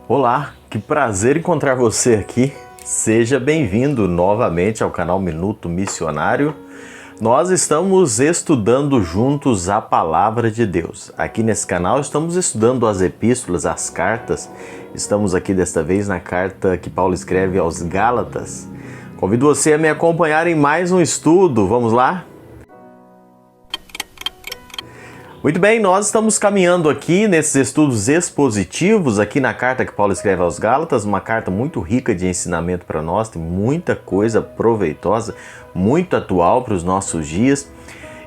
Olá, que prazer encontrar você aqui. Seja bem-vindo novamente ao canal Minuto Missionário. Nós estamos estudando juntos a Palavra de Deus. Aqui nesse canal estamos estudando as epístolas, as cartas. Estamos aqui desta vez na carta que Paulo escreve aos Gálatas. Convido você a me acompanhar em mais um estudo. Vamos lá? Muito bem, nós estamos caminhando aqui nesses estudos expositivos, aqui na carta que Paulo escreve aos Gálatas, uma carta muito rica de ensinamento para nós, tem muita coisa proveitosa, muito atual para os nossos dias.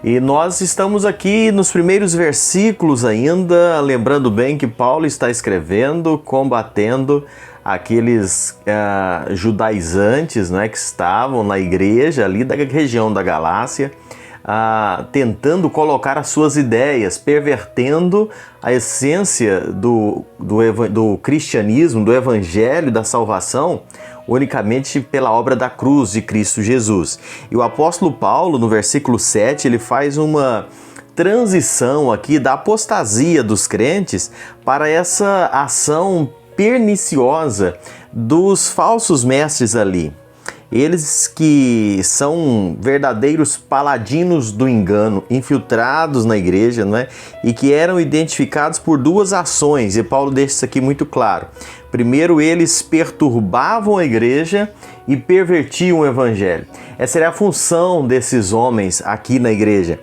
E nós estamos aqui nos primeiros versículos ainda, lembrando bem que Paulo está escrevendo, combatendo aqueles judaizantes, né, que estavam na igreja ali da região da Galácia, tentando colocar as suas ideias, pervertendo a essência do cristianismo, do evangelho, da salvação, unicamente pela obra da cruz de Cristo Jesus. E o apóstolo Paulo, no versículo 7, ele faz uma transição aqui da apostasia dos crentes para essa ação perniciosa dos falsos mestres ali. Eles que são verdadeiros paladinos do engano, infiltrados na igreja, não é? E que eram identificados por duas ações, e Paulo deixa isso aqui muito claro. Primeiro, eles perturbavam a igreja e pervertiam o evangelho. Essa era a função desses homens aqui na igreja.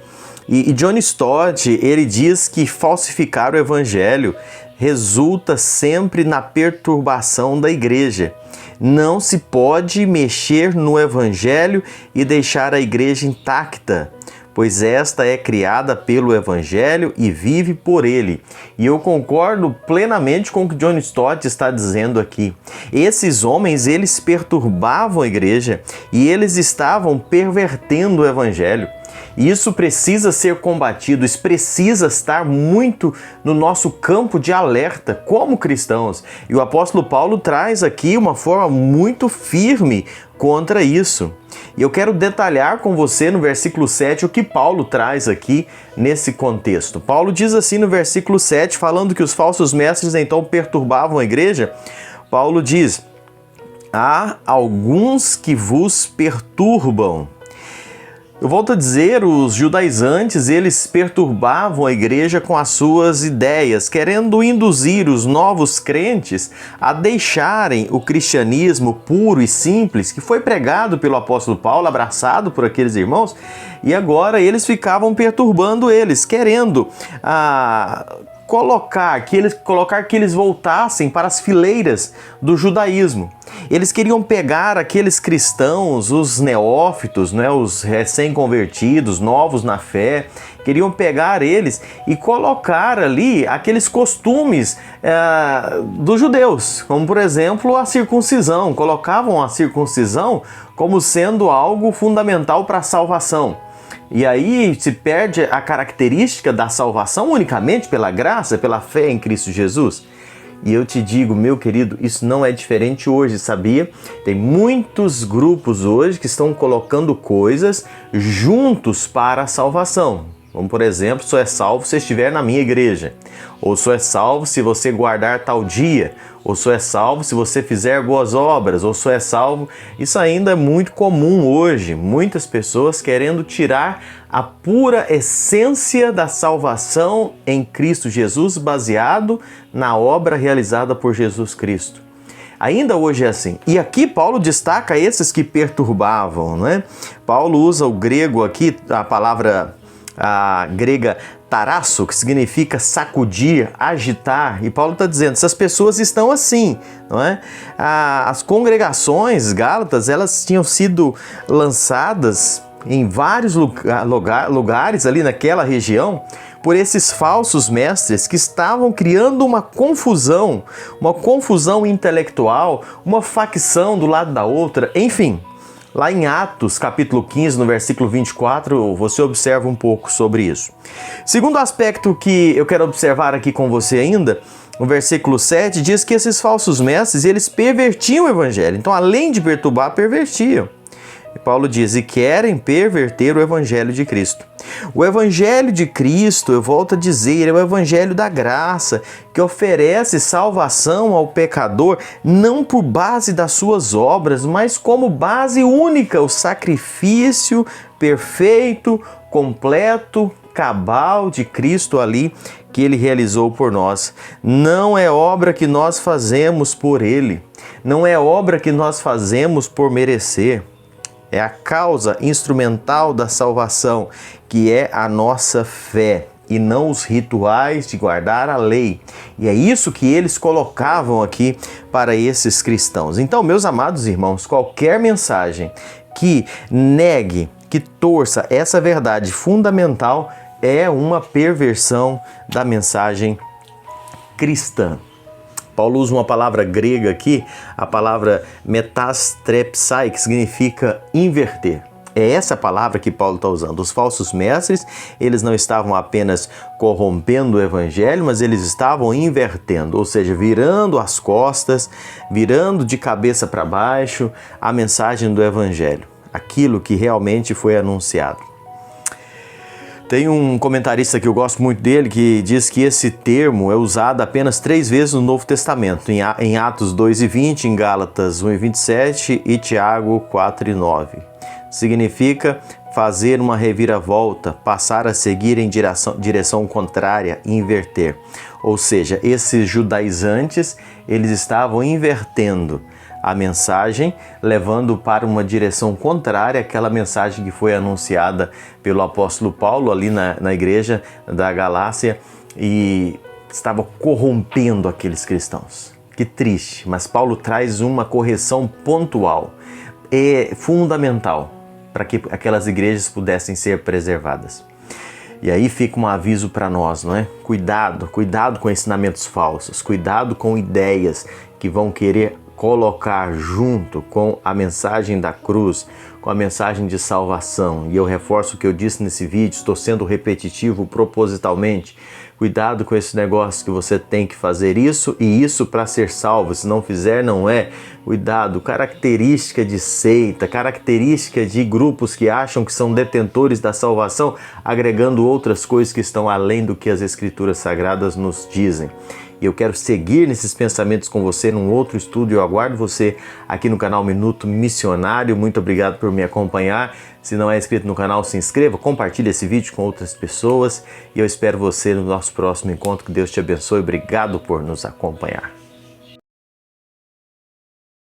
E John Stott, ele diz que falsificar o evangelho resulta sempre na perturbação da igreja. Não se pode mexer no evangelho e deixar a igreja intacta, pois esta é criada pelo evangelho e vive por ele. E eu concordo plenamente com o que John Stott está dizendo aqui. Esses homens, eles perturbavam a igreja e eles estavam pervertendo o evangelho. Isso precisa ser combatido, isso precisa estar muito no nosso campo de alerta como cristãos. E o apóstolo Paulo traz aqui uma forma muito firme contra isso. E eu quero detalhar com você no versículo 7 o que Paulo traz aqui nesse contexto. Paulo diz assim no versículo 7, falando que os falsos mestres então perturbavam a igreja. Paulo diz: há alguns que vos perturbam. Eu volto a dizer, os judaizantes, eles perturbavam a igreja com as suas ideias, querendo induzir os novos crentes a deixarem o cristianismo puro e simples, que foi pregado pelo apóstolo Paulo, abraçado por aqueles irmãos, e agora eles ficavam perturbando eles, querendo colocar que eles voltassem para as fileiras do judaísmo. Eles queriam pegar aqueles cristãos, os neófitos, né, os recém-convertidos, novos na fé, queriam pegar eles e colocar ali aqueles costumes dos judeus, como por exemplo a circuncisão. Colocavam a circuncisão como sendo algo fundamental para a salvação. E aí se perde a característica da salvação unicamente pela graça, pela fé em Cristo Jesus. E eu te digo, meu querido, isso não é diferente hoje, sabia? Tem muitos grupos hoje que estão colocando coisas juntos para a salvação. Como, por exemplo, só é salvo se estiver na minha igreja. Ou só é salvo se você guardar tal dia. Ou só é salvo se você fizer boas obras. Ou só é salvo... Isso ainda é muito comum hoje. Muitas pessoas querendo tirar a pura essência da salvação em Cristo Jesus, baseado na obra realizada por Jesus Cristo. Ainda hoje é assim. E aqui Paulo destaca esses que perturbavam, né? Paulo usa o grego aqui, a palavra grega tarasso, que significa sacudir, agitar. E Paulo está dizendo, essas pessoas estão assim, não é? As congregações gálatas, elas tinham sido lançadas em vários lugares ali naquela região por esses falsos mestres que estavam criando uma confusão intelectual, uma facção do lado da outra, enfim. Lá em Atos, capítulo 15, no versículo 24, você observa um pouco sobre isso. Segundo aspecto que eu quero observar aqui com você ainda, no versículo 7, diz que esses falsos mestres, eles pervertiam o evangelho. Então, além de perturbar, pervertiam. E Paulo diz, e querem perverter o evangelho de Cristo. O evangelho de Cristo, eu volto a dizer, é o evangelho da graça, que oferece salvação ao pecador, não por base das suas obras, mas como base única, o sacrifício perfeito, completo, cabal de Cristo ali, que ele realizou por nós. Não é obra que nós fazemos por ele, não é obra que nós fazemos por merecer. É a causa instrumental da salvação, que é a nossa fé e não os rituais de guardar a lei. E é isso que eles colocavam aqui para esses cristãos. Então, meus amados irmãos, qualquer mensagem que negue, que torça essa verdade fundamental é uma perversão da mensagem cristã. Paulo usa uma palavra grega aqui, a palavra metastrepsai, que significa inverter. É essa palavra que Paulo está usando. Os falsos mestres, eles não estavam apenas corrompendo o evangelho, mas eles estavam invertendo, ou seja, virando as costas, virando de cabeça para baixo a mensagem do evangelho, aquilo que realmente foi anunciado. Tem um comentarista que eu gosto muito dele que diz que esse termo é usado apenas 3 vezes no Novo Testamento, em Atos 2:20, em Gálatas 1:27 e Tiago 4:9. Significa fazer uma reviravolta, passar a seguir em direção contrária, inverter. Ou seja, esses judaizantes, eles estavam invertendo a mensagem, levando para uma direção contrária àquela mensagem que foi anunciada pelo apóstolo Paulo ali na igreja da Galácia e estava corrompendo aqueles cristãos. Que triste, mas Paulo traz uma correção pontual, fundamental, para que aquelas igrejas pudessem ser preservadas. E aí fica um aviso para nós, não é? Cuidado com ensinamentos falsos, cuidado com ideias que vão querer colocar junto com a mensagem da cruz, com a mensagem de salvação. E eu reforço o que eu disse nesse vídeo, estou sendo repetitivo propositalmente. Cuidado com esse negócio que você tem que fazer isso e isso para ser salvo. Se não fizer, não é. Cuidado, característica de seita, característica de grupos que acham que são detentores da salvação, agregando outras coisas que estão além do que as Escrituras Sagradas nos dizem. E eu quero seguir nesses pensamentos com você num outro estudo. Eu aguardo você aqui no canal Minuto Missionário. Muito obrigado por me acompanhar. Se não é inscrito no canal, se inscreva, compartilhe esse vídeo com outras pessoas. E eu espero você no nosso próximo encontro. Que Deus te abençoe. Obrigado por nos acompanhar.